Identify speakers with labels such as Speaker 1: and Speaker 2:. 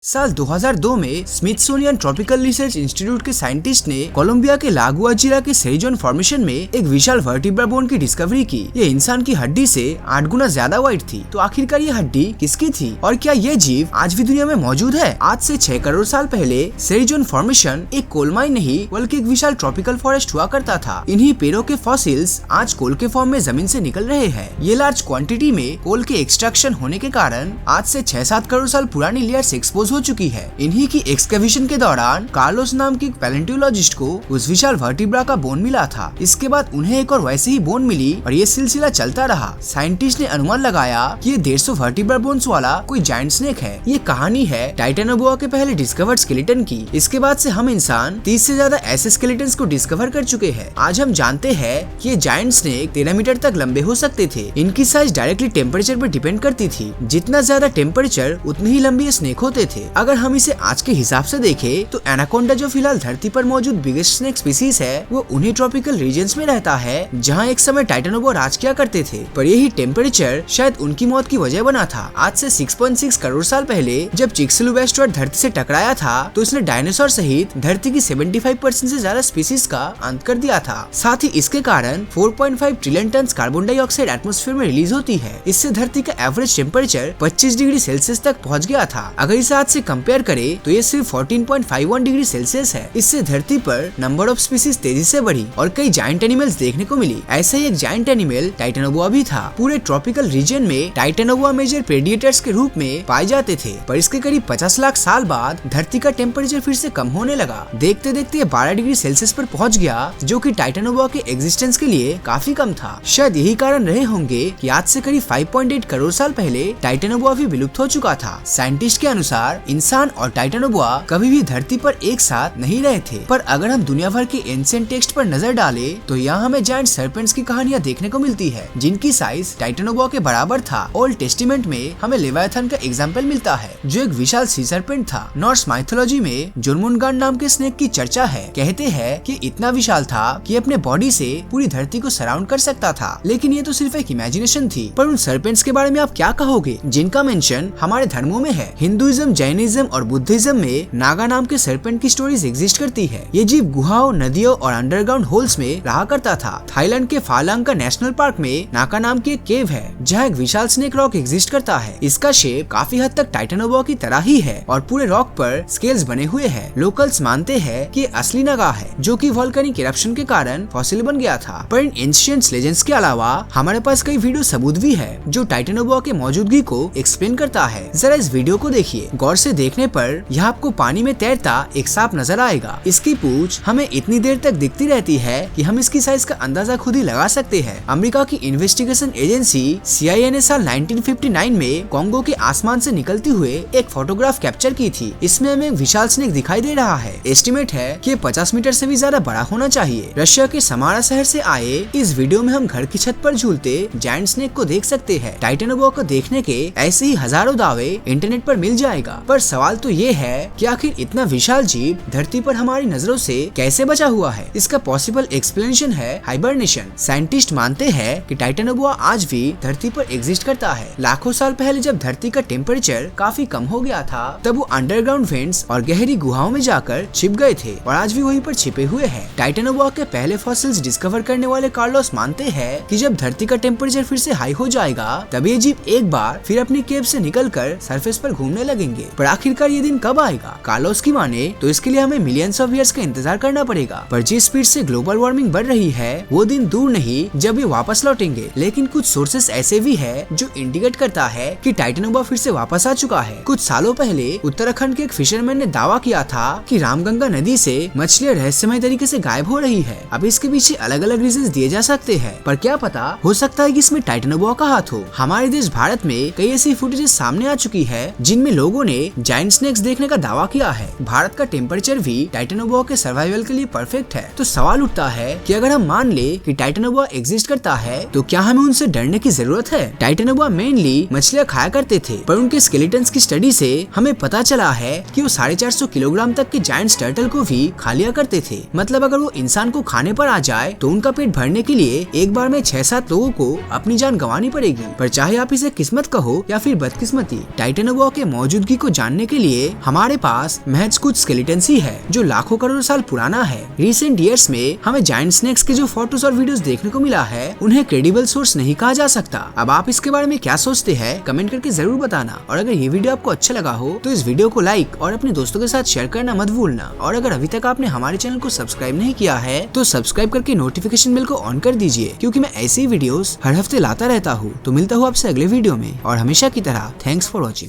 Speaker 1: साल 2002 में Smithsonian tropical research institute के साइंटिस्ट ने कोलंबिया के लागुआजिरा के सेरिजोन फॉर्मेशन में एक विशाल वर्टिब्रा बोन की डिस्कवरी की। ये इंसान की हड्डी से 8 गुना ज्यादा वाइड थी। तो आखिरकार ये हड्डी किसकी थी और क्या ये जीव आज भी दुनिया में मौजूद है? आज से 6 करोड़ साल पहले सेरिजोन फॉर्मेशन एक कोल माइन नहीं बल्कि एक विशाल ट्रॉपिकल फॉरेस्ट हुआ करता था। इन्हीं पेड़ों के फॉसिल्स आज कोल के फॉर्म में जमीन से निकल रहे हैं। ये लार्ज क्वांटिटी में कोल के एक्सट्रैक्शन होने के कारण आज से 6-7 करोड़ साल पुरानी लेयर्स एक्सपोज हो चुकी है। इन्हीं की एक्सकैवेशन के दौरान कार्लोस नाम के पैलेंटियोलॉजिस्ट को उस विशाल वर्टिब्रा का बोन मिला था। इसके बाद उन्हें एक और वैसे ही बोन मिली और ये सिलसिला चलता रहा। साइंटिस्ट ने अनुमान लगाया कि ये 150 वर्टिब्रा बोन्स वाला कोई जायंट स्नेक है। ये कहानी है टाइटेनोबोआ के पहले डिस्कवर्ड स्केलेटन की। इसके बाद से हम इंसान 30 से ज्यादा ऐसे स्केलेटन्स को डिस्कवर कर चुके हैं। आज हम जानते हैं कि ये जायंट स्नेक 13 मीटर तक लंबे हो सकते थे। इनकी साइज डायरेक्टली टेम्परेचर पर डिपेंड करती थी। जितना ज्यादा टेम्परेचर उतने ही लंबे स्नेक होते थे। अगर हम इसे आज के हिसाब से देखें तो एनाकोंडा जो फिलहाल धरती पर मौजूद बिगेस्ट स्नेक स्पीसीज है वो उन्हीं ट्रॉपिकल रीजन्स में रहता है जहां एक समय टाइटेनोबोआ राज किया करते थे। पर यही टेम्परेचर शायद उनकी मौत की वजह बना था। आज से 6.6 करोड़ साल पहले जब चिक्सलुव एस्टेरॉयड धरती से टकराया था तो इसने डायनासोर सहित धरती की 75% से ज्यादा स्पीसीज का अंत कर दिया था। साथ ही इसके कारण 4.5 trillion ton carbon dioxide atmosphere में रिलीज होती है। इससे धरती का एवरेज टेम्परेचर 25 डिग्री सेल्सियस तक पहुँच गया था। अगर इसे आज से कंपेयर करे तो ये सिर्फ 14.51 डिग्री सेल्सियस है। इससे धरती पर नंबर ऑफ स्पीसीज तेजी से बढ़ी और कई जायंट एनिमल्स देखने को मिली। ऐसा ही एक जायंट एनिमल टाइटेनोबोआ भी था। पूरे ट्रॉपिकल रीजन में टाइटेनोबोआ मेजर प्रेडिएटर्स के रूप में पाए जाते थे। पर इसके करीब 50 लाख साल बाद धरती का टेम्परेचर फिर से कम होने लगा। देखते देखते ये 12 डिग्री सेल्सियस पर पहुंच गया, जो कि टाइटेनोबोआ के एग्जिस्टेंस के लिए काफी कम था। शायद यही कारण रहे होंगे कि आज से करीब 5.8 करोड़ साल पहले टाइटेनोबोआ भी विलुप्त हो चुका था। साइंटिस्ट के अनुसार इंसान और टाइटेनोबोआ कभी भी धरती पर एक साथ नहीं रहे थे। पर अगर हम दुनिया भर के एंशिएंट टेक्स्ट पर नजर डालें तो यहाँ हमें जायंट सर्पेंट्स की कहानियाँ देखने को मिलती है जिनकी साइज टाइटेनोबोआ के बराबर था। ओल्ड टेस्टिमेंट में हमें लेवियाथन का एग्जाम्पल मिलता है जो एक विशाल सी सर्पेंट था। नॉर्स माइथोलॉजी में जोर्मुनगांड नाम के स्नेक की चर्चा है। कहते हैं कि इतना विशाल था कि अपने बॉडी से पूरी धरती को सराउंड कर सकता था। लेकिन ये तो सिर्फ एक इमेजिनेशन थी। पर उन सर्पेंट्स के बारे में आप क्या कहोगे जिनका मेंशन हमारे धर्मों में है? हिंदुइज्म, जैनिज्म और बुद्धिज्म में नागा नाम के सर्पेंट की स्टोरीज एग्जिस्ट करती है। ये जीव गुहाओं, नदियों और अंडरग्राउंड होल्स में रहा करता था। थाईलैंड के फालांग नेशनल पार्क में नाका नाम की एक केव है जहाँ एक विशाल स्नेक रॉक एग्जिस्ट करता है। इसका शेप काफी हद तक टाइटेनोबोआ की तरह ही है और पूरे रॉक पर स्केल्स बने हुए हैं। लोकल्स मानते हैं कि असली नागा है जो कि वोल्केनिक इरप्शन के कारण फॉसिल बन गया था। पर इन एंशिएंट लेजेंड्स के अलावा हमारे पास कई वीडियो सबूत भी है जो टाइटेनोबोआ के मौजूदगी को एक्सप्लेन करता है। जरा इस वीडियो को देखिए। गौर से देखने पर यहाँ आपको पानी में तैरता एक सांप नजर आएगा। इसकी पूंछ हमें इतनी देर तक दिखती रहती है कि हम इसकी साइज का अंदाजा खुद ही लगा सकते हैं। अमेरिका की इन्वेस्टिगेशन एजेंसी CIA ने साल 1959 में कॉन्गो के आसमान से निकलते हुए एक फोटोग्राफ कैप्चर की थी। इसमें हमें एक विशाल स्नेक दिखाई दे रहा है। एस्टिमेट है कि 50 मीटर से भी ज्यादा बड़ा होना चाहिए। रशिया के समारा शहर से आए इस वीडियो में हम घर की छत पर झूलते जायंट स्नेक को देख सकते हैं। टाइटेनोबोआ को देखने के ऐसे ही हजारों दावे इंटरनेट पर मिल जाएगा। पर सवाल तो ये है कि आखिर इतना विशाल जीव धरती पर हमारी नजरों से कैसे बचा हुआ है? इसका पॉसिबल एक्सप्लेनेशन है हाइबरनेशन। साइंटिस्ट मानते हैं कि टाइटेनोबोआ आज भी धरती पर एग्जिस्ट करता है। लाखों साल पहले जब धरती का टेम्परेचर काफी कम हो गया था तब वो अंडरग्राउंड वेंट्स और गहरी गुहाओं में जाकर छिप गए थे और आज भी वहीं पर छिपे हुए हैं। टाइटेनोबोआ के पहले फॉसिल्स डिस्कवर करने वाले कार्लोस मानते हैं कि जब धरती का टेम्परेचर फिर से हाई हो जाएगा तब ये जीव एक बार फिर अपनी केव से निकलकर सरफेस पर घूमने लगेंगे। पर आखिरकार ये दिन कब आएगा? कार्लोस की माने तो इसके लिए हमें मिलियंस ऑफ ईयर्स का इंतजार करना पड़ेगा। पर जिस स्पीड से ग्लोबल वार्मिंग बढ़ रही है वो दिन दूर नहीं जब ये वापस लौटेंगे। लेकिन कुछ सोर्सेस ऐसे भी है जो इंडिकेट करता है कि टाइटेनोबोआ फिर से वापस आ चुका है। कुछ सालों पहले उत्तराखंड के एक फिशरमैन ने दावा किया था कि रामगंगा नदी से मछलियां रहस्यमय तरीके से गायब हो रही है। अब इसके पीछे अलग अलग रीजंस दिए जा सकते हैं। पर क्या पता, हो सकता है कि इसमें टाइटेनोबोआ का हाथ हो। हमारे देश भारत में कई ऐसी फुटेजेस सामने आ चुकी है जिनमें लोगों ने जायंट स्नेक्स देखने का दावा किया है। भारत का टेम्परेचर भी टाइटेनोबोआ के सर्वाइवल के लिए परफेक्ट है। तो सवाल उठता है कि अगर हम मान ले कि टाइटेनोबोआ एग्जिस्ट करता है तो क्या हमें उनसे डरने की जरूरत है? टाइटेनोबोआ मेनली मछलियां खाया करते थे पर उनके स्केलेटन्स की स्टडी से हमें पता चला है कि वो 450 किलोग्राम तक के जायंट टर्टल को भी खा लिया करते थे। मतलब अगर वो इंसान को खाने पर आ जाए तो उनका पेट भरने के लिए एक बार में 6-7 लोगों को अपनी जान गंवानी पड़ेगी। पर चाहे आप इसे किस्मत कहो या फिर बदकिस्मती, टाइटेनोबोआ के मौजूदगी को को जानने के लिए हमारे पास महज कुछ स्केलेटन्स ही है जो लाखों करोड़ साल पुराना है। रिसेंट ईयर्स में हमें जायंट स्नेक्स के जो फोटोज और वीडियोस देखने को मिला है उन्हें क्रेडिबल सोर्स नहीं कहा जा सकता। अब आप इसके बारे में क्या सोचते हैं कमेंट करके जरूर बताना। और अगर ये वीडियो आपको अच्छा लगा हो तो इस वीडियो को लाइक और अपने दोस्तों के साथ शेयर करना मत भूलना। और अगर अभी तक आपने हमारे चैनल को सब्सक्राइब नहीं किया है तो सब्सक्राइब करके नोटिफिकेशन बेल को ऑन कर दीजिए, क्योंकि मैं ऐसी वीडियोस हर हफ्ते लाता रहता हूँ। तो मिलता हूँ आपसे अगले वीडियो में, और हमेशा की तरह थैंक्स फॉर वॉचिंग।